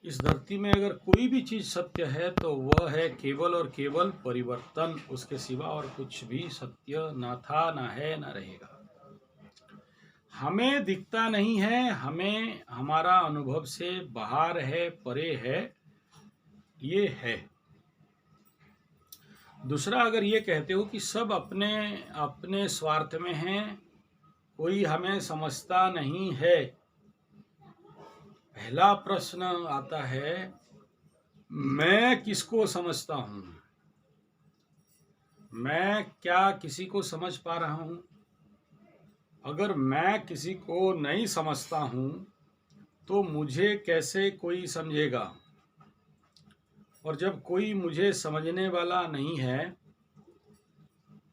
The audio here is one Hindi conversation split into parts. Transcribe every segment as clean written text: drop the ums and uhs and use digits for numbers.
इस धरती में अगर कोई भी चीज सत्य है तो वह है केवल और केवल परिवर्तन। उसके सिवा और कुछ भी सत्य ना था, ना है, ना रहेगा। हमें दिखता नहीं है, हमें हमारा अनुभव से बाहर है, परे है, ये है। दूसरा, अगर ये कहते हो कि सब अपने अपने स्वार्थ में हैं, कोई हमें समझता नहीं है, पहला प्रश्न आता है, मैं किसको समझता हूं? मैं क्या किसी को समझ पा रहा हूं? अगर मैं किसी को नहीं समझता हूं तो मुझे कैसे कोई समझेगा? और जब कोई मुझे समझने वाला नहीं है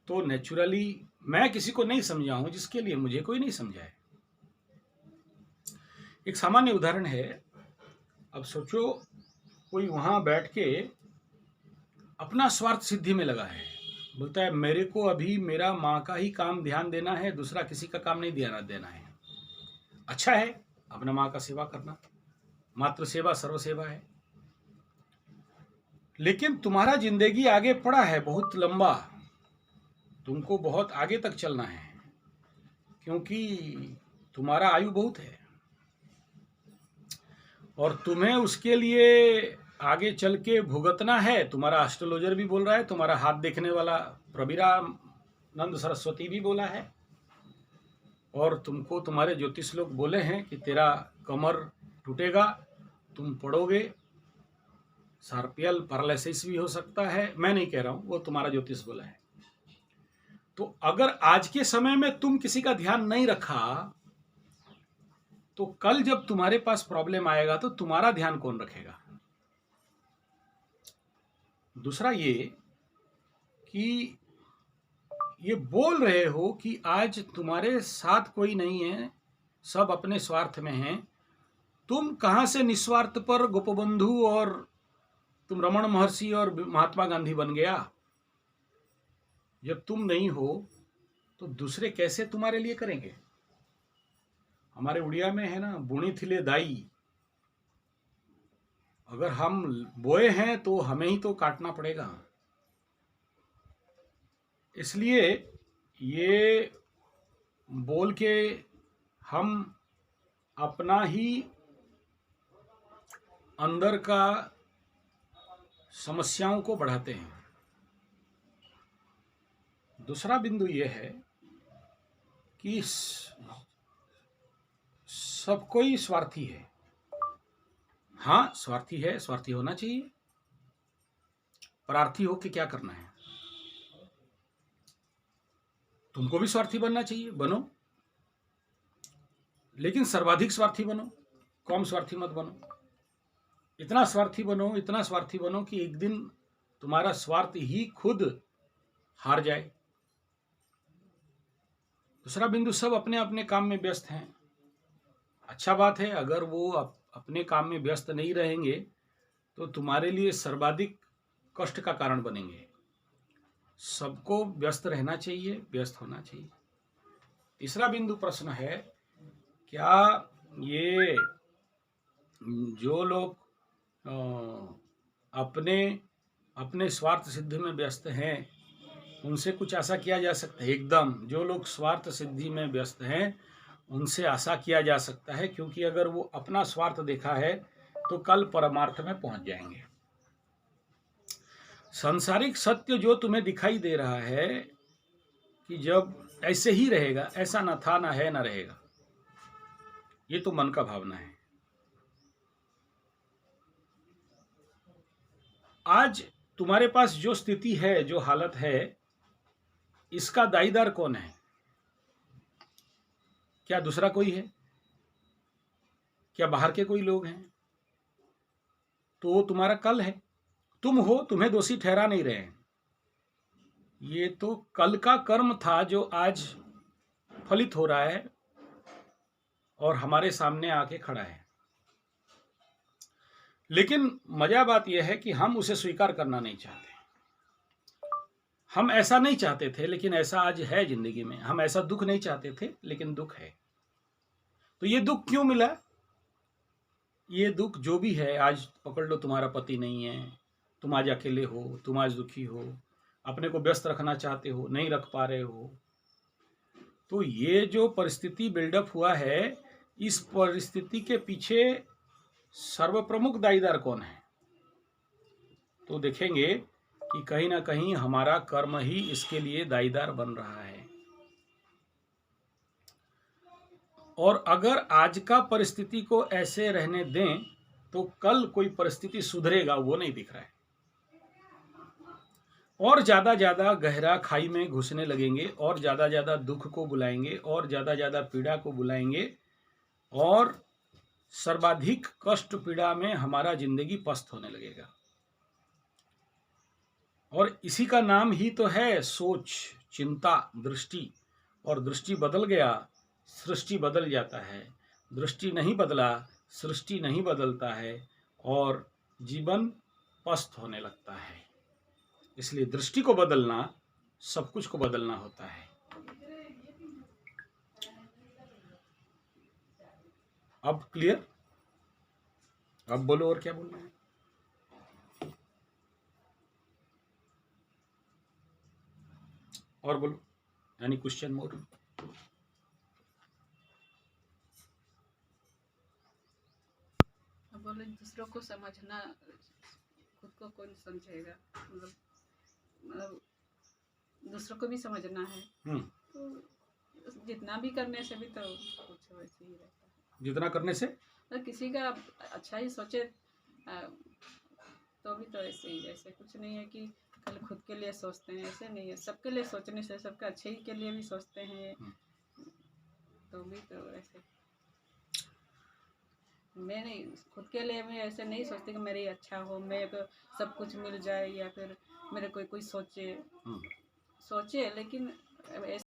तो नेचुरली मैं किसी को नहीं समझा हूं जिसके लिए मुझे कोई नहीं समझाए। एक सामान्य उदाहरण है। अब सोचो, कोई वहां बैठ के अपना स्वार्थ सिद्धि में लगा है, बोलता है मेरे को अभी मेरा माँ का ही काम ध्यान देना है, दूसरा किसी का काम नहीं ध्यान देना है। अच्छा है अपना माँ का सेवा करना, मातृ सेवा सर्व सेवा है। लेकिन तुम्हारा जिंदगी आगे पड़ा है, बहुत लंबा, तुमको बहुत आगे तक चलना है, क्योंकि तुम्हारा आयु बहुत है और तुम्हें उसके लिए आगे चल के भुगतना है। तुम्हारा एस्ट्रोलॉजर भी बोल रहा है, तुम्हारा हाथ देखने वाला प्रवीरानंद सरस्वती भी बोला है, और तुमको तुम्हारे ज्योतिष लोग बोले हैं कि तेरा कमर टूटेगा, तुम पड़ोगे, सार्पियल पैरालिसिस भी हो सकता है। मैं नहीं कह रहा हूं, वो तुम्हारा ज्योतिष बोला है। तो अगर आज के समय में तुम किसी का ध्यान नहीं रखा तो कल जब तुम्हारे पास प्रॉब्लम आएगा तो तुम्हारा ध्यान कौन रखेगा? दूसरा ये कि ये बोल रहे हो कि आज तुम्हारे साथ कोई नहीं है, सब अपने स्वार्थ में हैं। तुम कहां से निस्वार्थ पर गोपबंधु और तुम रमण महर्षि और महात्मा गांधी बन गया? जब तुम नहीं हो तो दूसरे कैसे तुम्हारे लिए करेंगे? हमारे उड़िया में है ना, बुणी थिले दाई। अगर हम बोए हैं तो हमें ही तो काटना पड़ेगा। इसलिए ये बोल के हम अपना ही अंदर का समस्याओं को बढ़ाते हैं। दूसरा बिंदु ये है कि सब कोई स्वार्थी है। हाँ, स्वार्थी है, स्वार्थी होना चाहिए। प्रार्थी हो कि क्या करना है? तुमको भी स्वार्थी बनना चाहिए, बनो, लेकिन सर्वाधिक स्वार्थी बनो, कम स्वार्थी मत बनो। इतना स्वार्थी बनो, इतना स्वार्थी बनो कि एक दिन तुम्हारा स्वार्थ ही खुद हार जाए। दूसरा बिंदु, सब अपने अपने काम में व्यस्त हैं। अच्छा बात है, अगर वो अपने काम में व्यस्त नहीं रहेंगे तो तुम्हारे लिए सर्वाधिक कष्ट का कारण बनेंगे। सबको व्यस्त रहना चाहिए, व्यस्त होना चाहिए। तीसरा बिंदु प्रश्न है, क्या ये जो लोग अपने अपने स्वार्थ सिद्धि में व्यस्त हैं उनसे कुछ आशा किया जा सकता है? एकदम, जो लोग स्वार्थ सिद्धि में व्यस्त हैं उनसे आशा किया जा सकता है, क्योंकि अगर वो अपना स्वार्थ देखा है तो कल परमार्थ में पहुंच जाएंगे। सांसारिक सत्य जो तुम्हें दिखाई दे रहा है कि जब ऐसे ही रहेगा, ऐसा ना था, ना है, ना रहेगा, ये तो मन का भावना है। आज तुम्हारे पास जो स्थिति है, जो हालत है, इसका दाईदार कौन है? क्या दूसरा कोई है? क्या बाहर के कोई लोग हैं? तो वो तुम्हारा कल है। तुम हो, तुम्हें दोषी ठहरा नहीं रहे हैं। ये तो कल का कर्म था जो आज फलित हो रहा है और हमारे सामने आके खड़ा है। लेकिन मजा बात यह है कि हम उसे स्वीकार करना नहीं चाहते। हम ऐसा नहीं चाहते थे, लेकिन ऐसा आज है जिंदगी में। हम ऐसा दुख नहीं चाहते थे, लेकिन दुख है। तो ये दुख क्यों मिला? ये दुख जो भी है, आज पकड़ लो तुम्हारा पति नहीं है, तुम आज अकेले हो, तुम आज दुखी हो, अपने को व्यस्त रखना चाहते हो, नहीं रख पा रहे हो, तो ये जो परिस्थिति बिल्डअप हुआ है, इस परिस्थिति के पीछे सर्वप्रमुख दाईदार कौन है? तो देखेंगे कि कहीं ना कहीं हमारा कर्म ही इसके लिए दाईदार बन रहा है। और अगर आज का परिस्थिति को ऐसे रहने दें तो कल कोई परिस्थिति सुधरेगा वो नहीं दिख रहा है, और ज्यादा गहरा खाई में घुसने लगेंगे, और ज्यादा दुख को बुलाएंगे, और ज्यादा पीड़ा को बुलाएंगे, और सर्वाधिक कष्ट पीड़ा में हमारा जिंदगी पस्त होने लगेगा। और इसी का नाम ही तो है सोच, चिंता, दृष्टि। और दृष्टि बदल गया, सृष्टि बदल जाता है। दृष्टि नहीं बदला, सृष्टि नहीं बदलता है, और जीवन पस्त होने लगता है। इसलिए दृष्टि को बदलना सब कुछ को बदलना होता है। अब क्लियर? अब बोलो, और क्या बोलना है? और बोलो, यानी क्वेश्चन मोर। बोले दूसरों को समझना, खुद को कौन समझेगा, मतलब दूसरों को भी समझना है। तो जितना भी करने से भी तो कुछ वैसे ही रहता है। जितना करने से तो किसी का अच्छा ही सोचे तो भी तो ऐसे ही, ऐसे कुछ नहीं है कि खाली खुद के लिए सोचते हैं, ऐसे नहीं है। सबके लिए सोचने से, सबके अच्छे ही के लिए भी सोचते हैं, तो भी तो ऐसे। मैं नहीं, खुद के लिए मैं ऐसे नहीं सोचती कि मेरी अच्छा हो, मेरे को सब कुछ मिल जाए, या फिर मेरे कोई सोचे, लेकिन ऐसे